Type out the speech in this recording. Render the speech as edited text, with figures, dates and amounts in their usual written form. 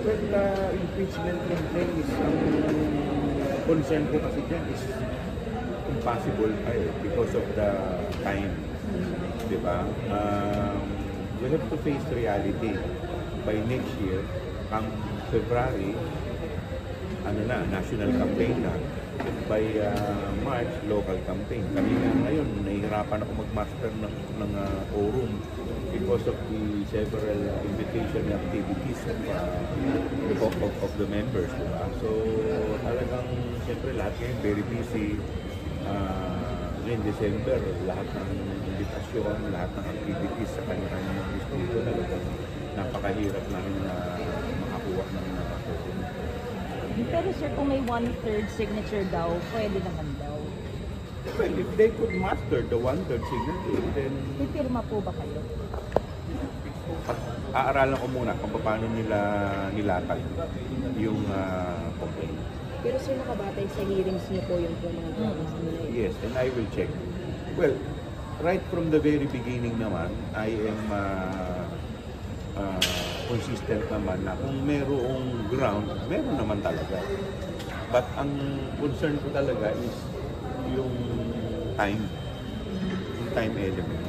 Well, impeachment complaint is concern ko kasi dyan is impossible because of the time. Diba? We have to face reality. By next year, ang February, national campaign na. By March, local campaign. Kami nga ngayon, nahihirapan ako mag-master ng quorum because of the several invitation activities of the members. Diba? So, talagang, siyempre, lahat ngayon very busy. In December, lahat ng invitation, lahat ng activities sa kanya-kanyang distrito, talagang napakahirap namin na makakuha ng quorum. Pero sir, kung may 1/3 signature daw, pwede naman daw. Well, if they could master the 1/3 signature, then Pipirma po ba kayo? aaralan ko muna kung paano nila nilatag yung complaint. Pero sir, nakabatay sa hearings niyo po yung mga grounds nila. Yes, and I will check. Well, right from the very beginning naman, I am consistent naman na kung merong ground, meron naman talaga. But ang concern ko talaga is yung time element.